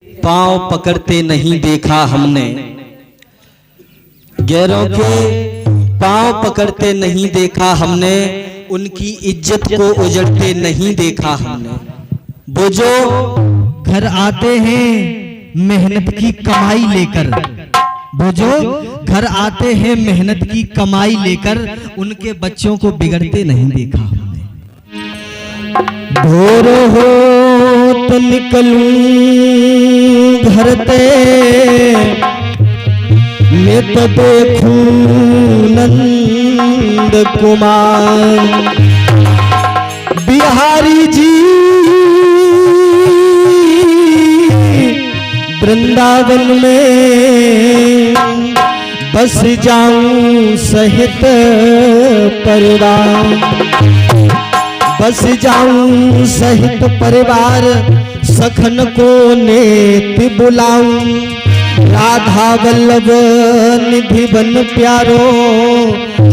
पांव पकड़ते नहीं देखा हमने, गैरों के पांव पकड़ते नहीं देखा हमने, उनकी इज्जत को उजड़ते नहीं देखा हमने। वो जो घर आते हैं मेहनत की कमाई लेकर, वो जो घर आते हैं मेहनत की कमाई लेकर, उनके बच्चों को बिगड़ते नहीं देखा हमने। भोर हो तो निकलूं घर ते, मैं तो देखूं नंद कुमार बिहारी जी, वृंदावन में बस जाऊं सहित परिवार, बस जाऊं सहित परिवार, सखन को नेत बुलाऊं, राधा वल्लभ निधि बन प्यारो,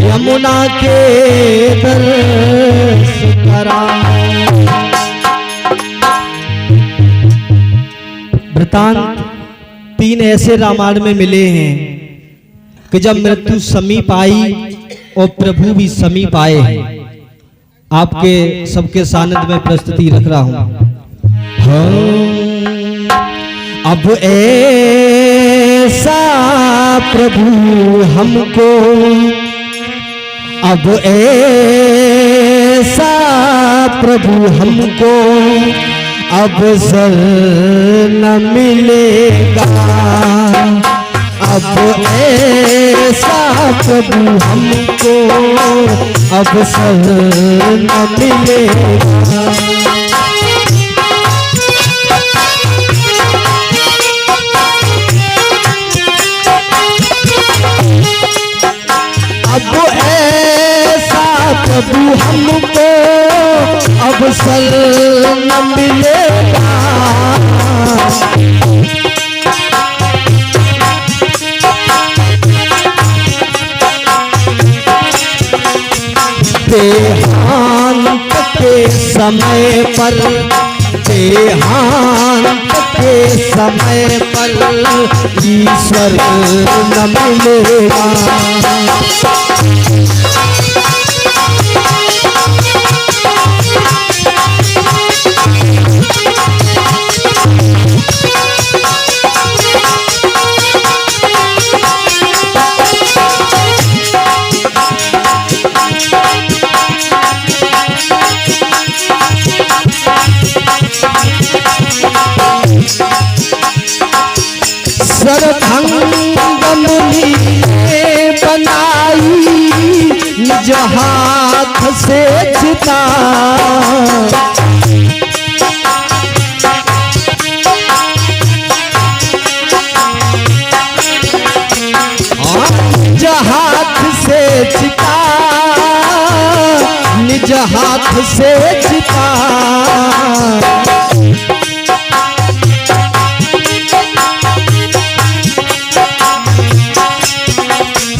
यमुना के दर्श कराऊं। वृतांत 3 ऐसे रामायण में मिले हैं कि जब मृत्यु समीप आई और प्रभु भी समीप आए हैं। आपके सबके सानिध्य में प्रस्तुति रख रहा हूं। अब ऐसा प्रभु हमको, अब ऐसा प्रभु हमको अवसर न मिलेगा, अब ऐसा प्रभु हमको अवसर न मिलेगा। अब ऐसा प्रभु हमको अवसर न मिलेगा, देहांत के समय पर, देहांत के समय पर ईश्वर न मिलेगा। सरभंग मुनि ने बनाई निज हाथ से चिता, निज हाथ से चिता, निज हाथ से चिता,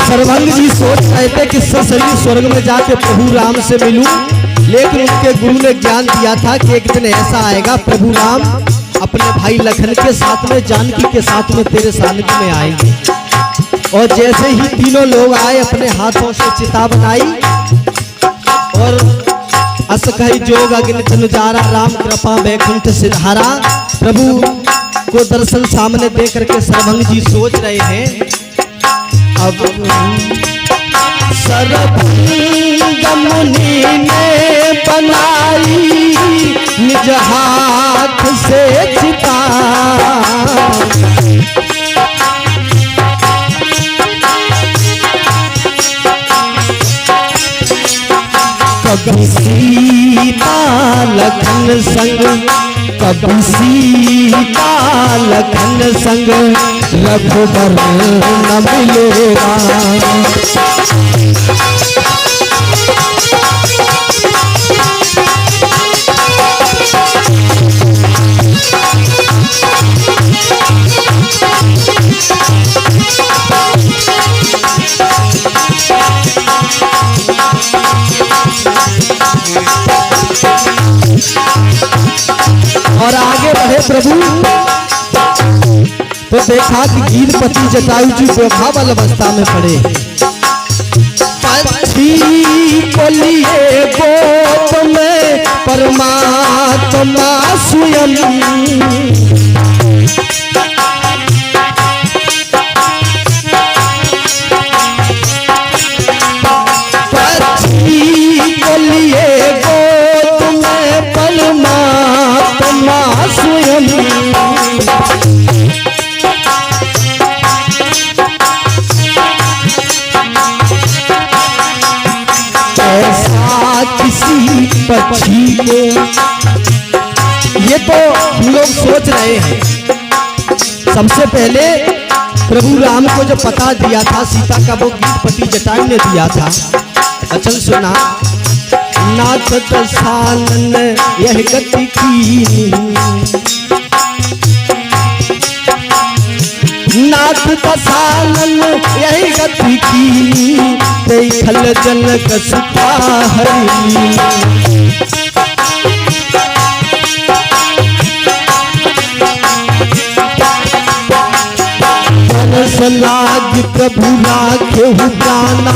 सर्वंग जी सोच रहे थे कि सशरीर स्वर्ग में जाके प्रभु राम से मिलूं, लेकिन उनके गुरु ने ज्ञान दिया था कि एक दिन ऐसा आएगा प्रभु राम अपने भाई लखन के साथ में, जानकी के साथ में तेरे सानिध्य में आएंगे। और जैसे ही तीनों लोग आए, अपने हाथों से चिता बनाई और अस कहि जोग अग्नि तनुजारा, राम कृपा वैकुंठ सिधारा। प्रभु को दर्शन सामने दे करके सर्वंग जी सोच रहे हैं, अब सरभंग मुनि ने बनाई निज हाथ से चिता, कभी सीता लखन संग, कभी सीता लखन संग, रघुबर न मिलेगा। और आगे बढ़े प्रभु। तो देखा कि गिरपति जटायु जी बेभावल अवस्था में पड़े। पक्षी को लिए गोद में परमात्मा स्वयं, पक्षी को लिए गोद में परमात्मा स्वयं। किसी पक्षी को, ये तो हम लोग सोच रहे हैं। सबसे पहले प्रभु राम को जो पता दिया था सीता का, वो गिरपति जटायु ने दिया था। अचल सुना, नाथ दशानन यह गति की, नाथ दशानन यही गति की, खल जनक सुता हरि। लाग प्रभु राखे प्राणा,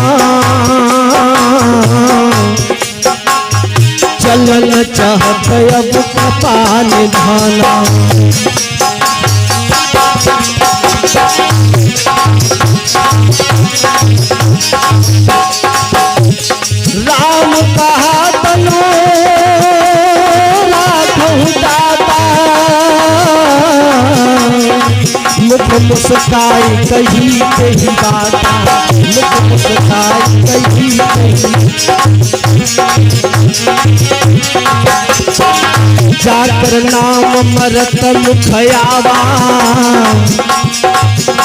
चलन चाहत अब कपाल धाना। राम कहा तनो राघव दाता, मुख मुस्काई कही कही बाता, मुख मुस्काई कही कही। जाकर नाम मरत मुख आवा,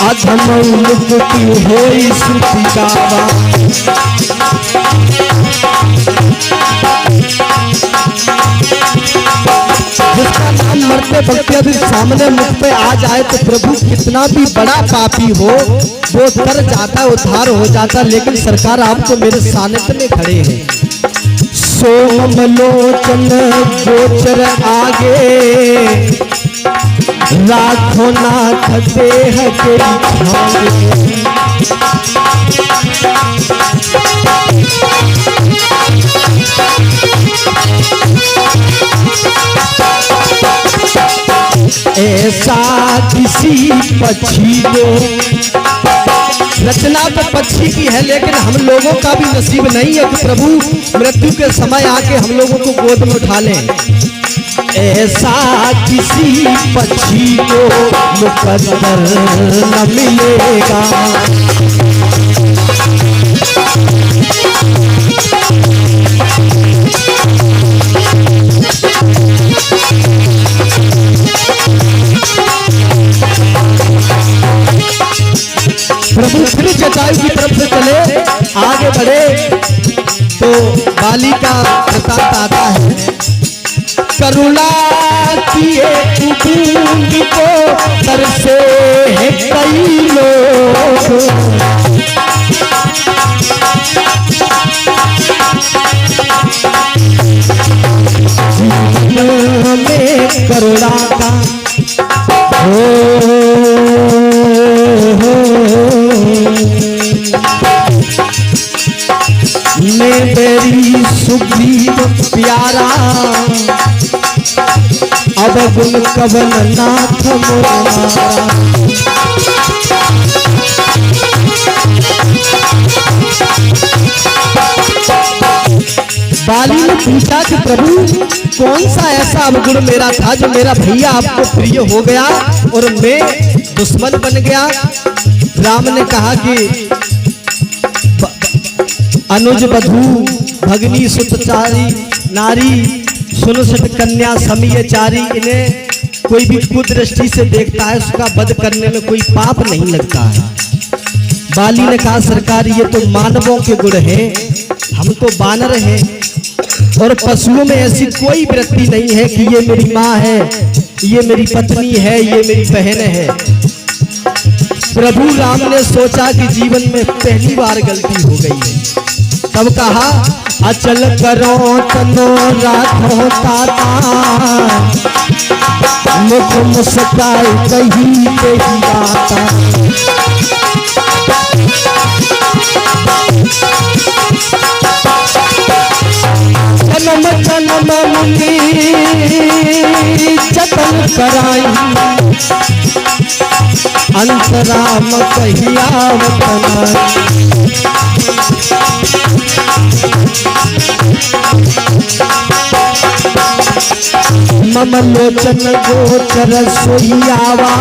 अधम मुक्ति होई श्रुति गावा। जिसका नाम मरते वक्त यदि सामने मुख पे आ जाए तो प्रभु कितना भी बड़ा पापी हो वो तर जाता, उद्धार हो जाता। लेकिन सरकार आप तो मेरे सानिध्य में खड़े हैं। सोम लोचन गोचर आगे, राखो नाथ देह के भागे। ऐसा किसी पक्षी को, रचना तो पक्षी की है लेकिन हम लोगों का भी नसीब नहीं है कि प्रभु मृत्यु के समय आके हम लोगों को गोद में उठा लें। ऐसा किसी पक्षी को मुकद्दर न मिलेगा। प्रभु फिर जटायु की तरफ से चले, आगे बढ़े तो बाली का प्रताप आता है। करुणा किए बूंद को तरसे हैं कई लोग, में करुणा का हो मैं तेरी सुग्रीव प्यारा, अब गुण कवन नाथ मोरा। बाली ने पूछा कि प्रभु कौन सा ऐसा अवगुण मेरा था जो मेरा भैया आपको प्रिय हो गया और मैं दुश्मन बन गया। राम ने कहा कि अनुज बधू भगनी सुतचारी नारी सुनसठ कन्या समीयचारी, इन्हें कोई भी कुदृष्टि से देखता है उसका वध करने में कोई पाप नहीं लगता है। बाली ने कहा सरकार ये तो मानवों के गुण हैं, हम तो बानर हैं और पशुओं में ऐसी कोई वृत्ति नहीं है कि ये मेरी माँ है, ये मेरी पत्नी है, ये मेरी बहन है। प्रभु राम ने सोचा कि जीवन में पहली बार गलती हो गई है। तब कहा अचल करो तनो राखो ताता, मुख मुस्काए कहीं पे ही आता। जन्म जन्म मुनि जतन कराई, अंतराम कहिया वतनाई। मम लोचन गोचर सोहियावा,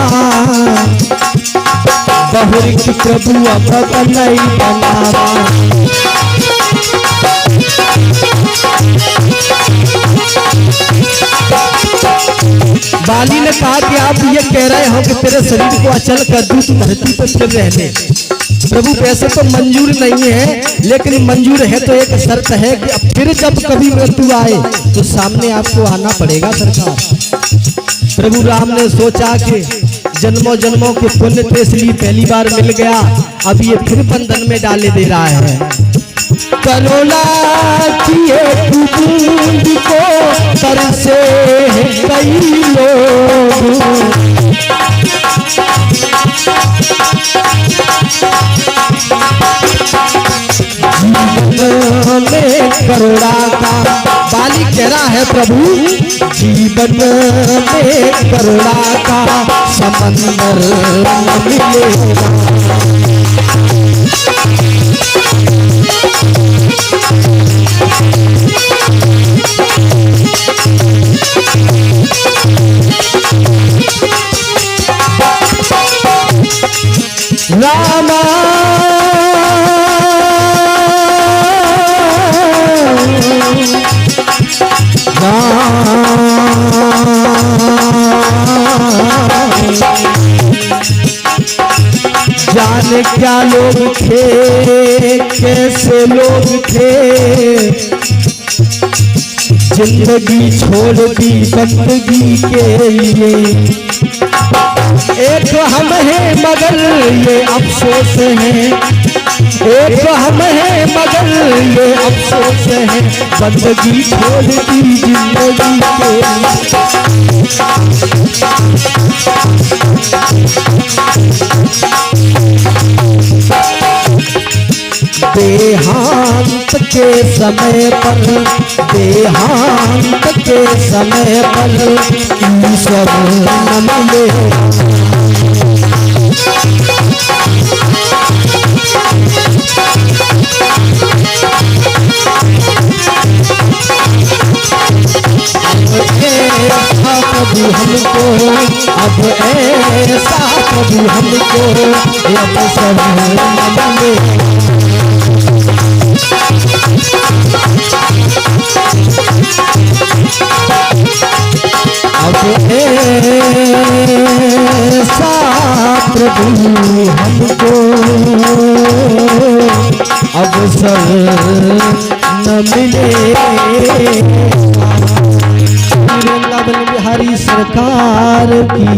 बहुरी की प्रभु अब बनई बनावा। बाली ने कहा कि आप ये कह रहे हो कि तेरे शरीर को अचल कर दूं, तू धरती पर फिर रहने। प्रभु पैसे तो मंजूर नहीं है, लेकिन मंजूर है तो एक शर्त है कि अब फिर जब कभी मृत्यु आए तो सामने आपको आना पड़ेगा सरकार। प्रभु राम ने सोचा कि जन्मों जन्मों के पुण्य थे इसलिए पहली बार मिल गया, अब ये फिर बंधन में डाले दे रहा है। करुणा किए बूंद को तरसे कई लोग, जीवन में करुणा का, बाली कह रहा है प्रभु जीवन में करुणा का समंदर न मिलेगा। रामा जाने क्या लोग थे, कैसे लोग थे, जिंदगी छोड़ दी बंदगी के लिए। एक हम हैं मगर ये अफसोस है, एक हम हैं मगर ये अफसोस है, बंदगी छोड़ दी जिंदगी के लिए। देहांत के समय पर, देहांत के समय पर ईश्वर न मिले। प्रभु हमको अब ऐसा, प्रभु हमको अब सब मिले। अब ऐसा प्रभु हमको अब सब न मिले। वृंदावन बिहारी सरकार की।